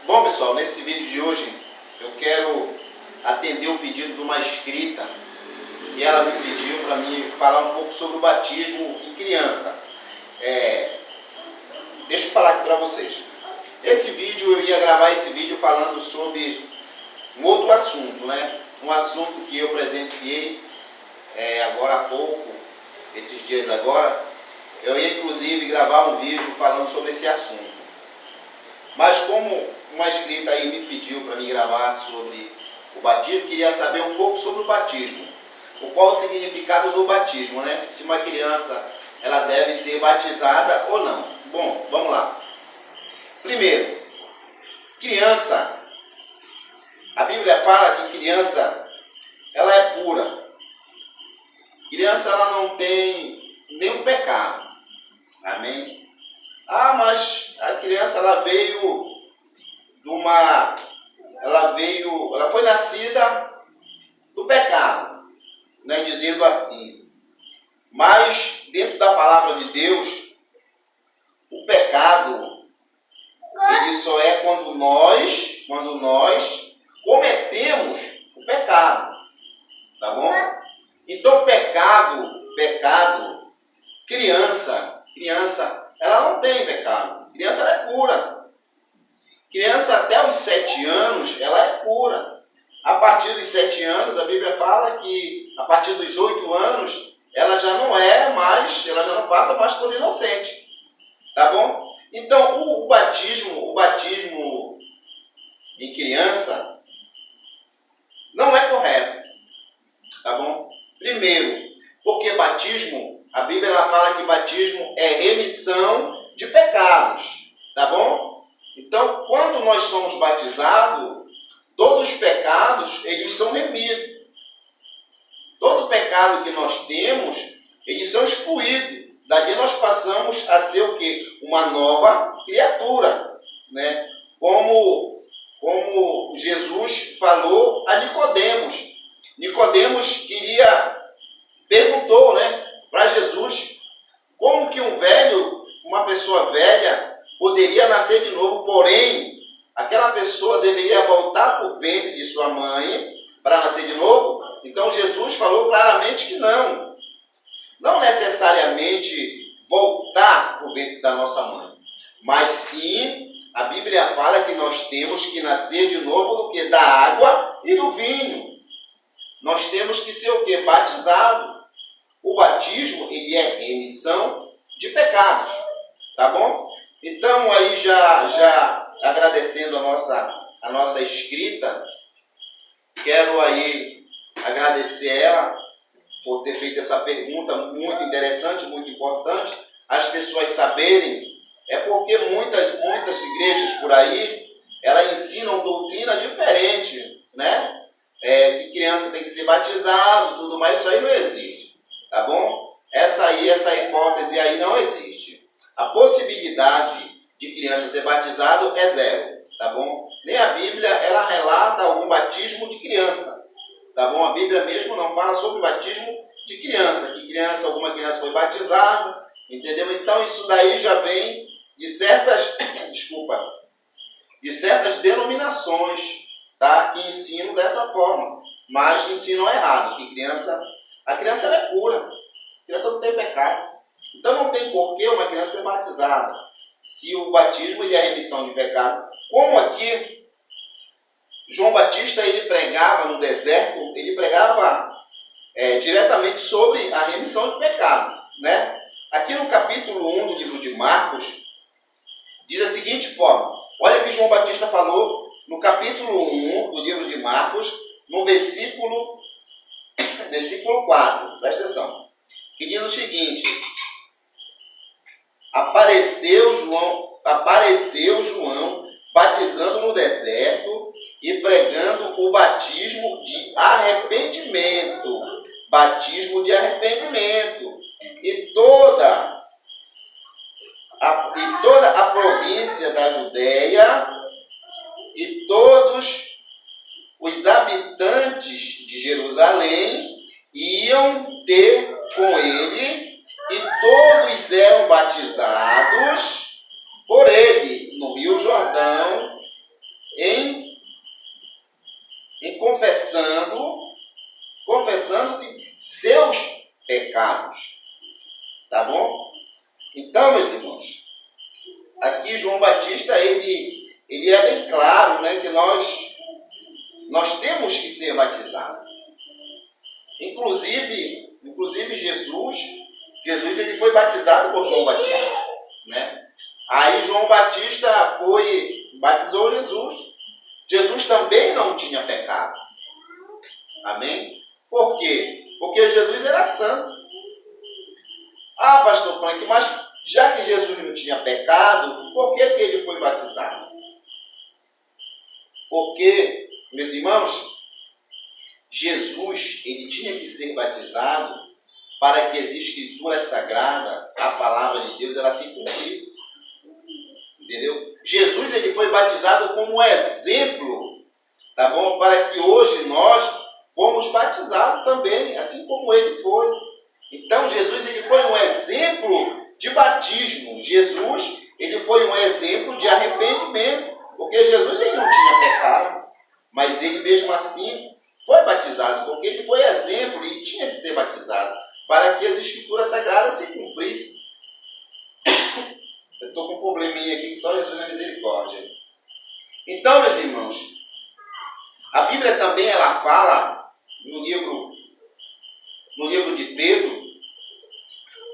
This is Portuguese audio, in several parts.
Bom, pessoal, nesse vídeo de hoje eu quero atender o pedido de uma inscrita que ela me pediu para mim falar um pouco sobre o batismo em criança. Deixa eu falar aqui para vocês. Eu ia gravar esse vídeo falando sobre um outro assunto, né? Um assunto que eu presenciei agora há pouco, esses dias agora. Eu ia inclusive gravar um vídeo falando sobre esse assunto. Mas como uma inscrita aí me pediu para mim gravar sobre o batismo, queria saber um pouco sobre o batismo. Qual o significado do batismo, né? Se uma criança ela deve ser batizada ou não. Bom, vamos lá. Primeiro, criança. A Bíblia fala que criança ela é pura. Criança ela não tem nenhum pecado. Amém? Mas a criança ela foi nascida do pecado, né? Dizendo assim. Mas dentro da palavra de Deus, o pecado ele só é quando nós cometemos o pecado, tá bom? Então pecado, criança, ela não tem pecado. Criança ela é pura. Criança até os 7 anos, ela é pura. A partir dos 7 anos, a Bíblia fala que a partir dos 8 anos, ela já não passa mais por inocente. Tá bom? Então, o batismo em criança não é correto. Tá bom? Primeiro, porque batismo, a Bíblia ela fala que batismo é remissão de pecados. Tá bom? Então, quando nós somos batizados, todos os pecados, eles são remidos. Todo pecado que nós temos, eles são excluídos. Dali nós passamos a ser o quê? Uma nova criatura, né? Como Jesus falou a Nicodemos. Nicodemos perguntou, né, para Jesus, como que uma pessoa velha, poderia nascer de novo, porém, aquela pessoa deveria voltar para o ventre de sua mãe para nascer de novo? Então Jesus falou claramente que não necessariamente voltar para o ventre da nossa mãe, mas sim, a Bíblia fala que nós temos que nascer de novo do que? Da água e do vinho. Nós temos que ser o que? Batizado. O batismo, ele é remissão de pecados, tá bom? Então, aí já agradecendo a nossa inscrita, quero aí agradecer ela por ter feito essa pergunta muito interessante, muito importante, as pessoas saberem, porque muitas igrejas por aí, elas ensinam doutrina diferente, né? Que criança tem que ser batizado, tudo mais, isso aí não existe, tá bom? Essa hipótese aí não existe. A possibilidade de criança ser batizado é zero, tá bom? Nem a Bíblia, ela relata algum batismo de criança, tá bom? A Bíblia mesmo não fala sobre batismo de criança, alguma criança foi batizada, entendeu? Então isso daí já vem de certas, de certas denominações, tá? Que ensinam dessa forma, mas que ensinam errado, que a criança ela é pura, a criança não tem pecado. Então não tem porquê uma criança ser batizada, se o batismo ele é remissão de pecado. Como aqui, João Batista ele pregava no deserto, ele pregava diretamente sobre a remissão de pecado, né? Aqui no capítulo 1 do livro de Marcos, diz a seguinte forma, olha o que João Batista falou no capítulo 1 do livro de Marcos, no versículo 4, presta atenção, que diz o seguinte: apareceu João batizando no deserto e pregando o batismo de arrependimento. Batismo de arrependimento. E toda a província da Judéia e todos os habitantes de Jerusalém iam ter com ele, e todos eram batizados por ele no Rio Jordão, seus pecados. Tá bom? Então, meus irmãos, aqui João Batista, ele é bem claro, né, que nós temos que ser batizados. Inclusive Jesus ele foi batizado por João Batista, né? Aí João Batista batizou Jesus. Jesus também não tinha pecado. Amém? Por quê? Porque Jesus era santo. Ah, pastor Frank, mas já que Jesus não tinha pecado, por que ele foi batizado? Porque, meus irmãos, Jesus ele tinha que ser batizado para que as escrituras sagradas, a palavra de Deus, ela se cumprisse. Entendeu? Jesus ele foi batizado como exemplo, tá bom? Para que hoje nós fomos batizados também, assim como ele foi. Então Jesus ele foi um exemplo de batismo. Jesus ele foi um exemplo de arrependimento, porque Jesus ele não tinha pecado, mas ele mesmo assim foi batizado, porque ele foi exemplo e tinha que ser batizado para que as escrituras sagradas se cumprissem. Eu estou com um probleminha aqui que só Jesus na misericórdia. Então, meus irmãos, a Bíblia também ela fala no livro de Pedro,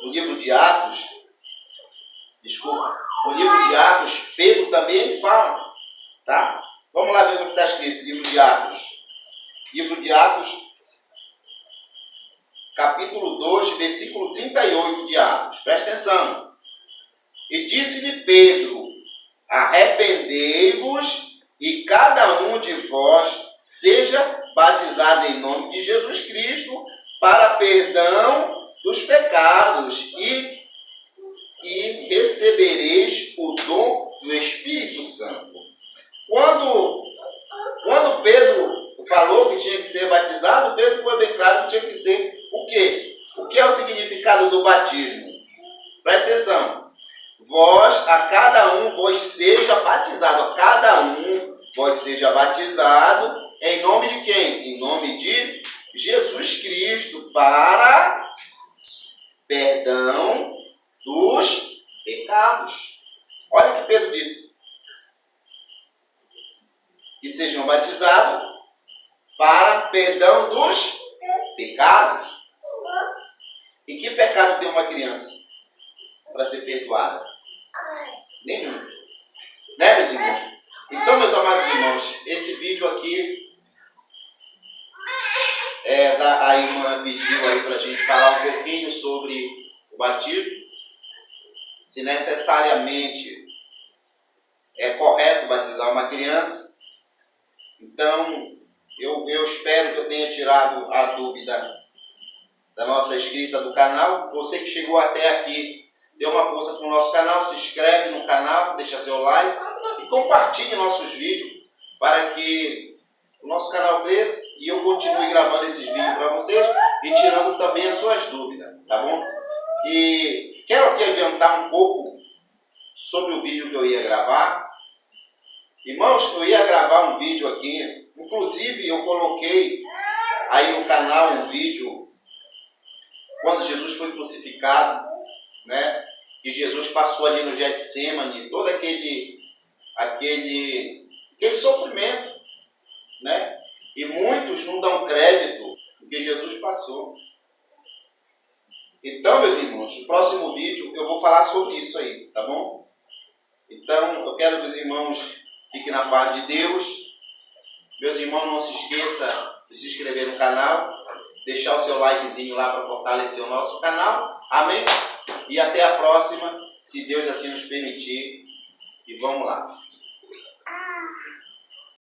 no livro de Atos, no livro de Atos, Pedro também ele fala, tá? Vamos lá ver o que está escrito no livro de Atos. Livro de Atos, capítulo 2, versículo 38 de Atos. Presta atenção. E disse-lhe Pedro: arrependei-vos e cada um de vós seja batizado em nome de Jesus Cristo para perdão dos pecados e recebereis o dom do Espírito Santo. Quando Pedro falou que tinha que ser batizado, Pedro foi bem claro que tinha que ser o quê? O que é o significado do batismo? Presta atenção. A cada um vos seja batizado. A cada um vos seja batizado em nome de quem? Em nome de Jesus Cristo para perdão dos pecados. Olha o que Pedro disse. Que sejam batizados para perdão dos pecados. E que pecado tem uma criança para ser perdoada? Nenhum. Né, meus irmãos? Então, meus amados irmãos, esse vídeo aqui a irmã pediu aí para a gente falar um pouquinho sobre o batismo. Se necessariamente é correto batizar uma criança. Então, eu espero que eu tenha tirado a dúvida da nossa inscrita do canal. Você que chegou até aqui, dê uma força para o nosso canal, se inscreve no canal, deixa seu like e compartilhe nossos vídeos para que o nosso canal cresça e eu continue gravando esses vídeos para vocês e tirando também as suas dúvidas, tá bom? E quero aqui adiantar um pouco sobre o vídeo que eu ia gravar. Irmãos, eu ia gravar um vídeo aqui, inclusive eu coloquei aí no canal um vídeo quando Jesus foi crucificado, né? E Jesus passou ali no Getsêmani, todo aquele sofrimento, né? E muitos não dão crédito do que Jesus passou. Então, meus irmãos, no próximo vídeo eu vou falar sobre isso aí, tá bom? Então, eu quero que os irmãos fiquem na paz de Deus. Meus irmãos, não se esqueça de se inscrever no canal, deixar o seu likezinho lá para fortalecer o nosso canal. Amém? E até a próxima, se Deus assim nos permitir. E vamos lá.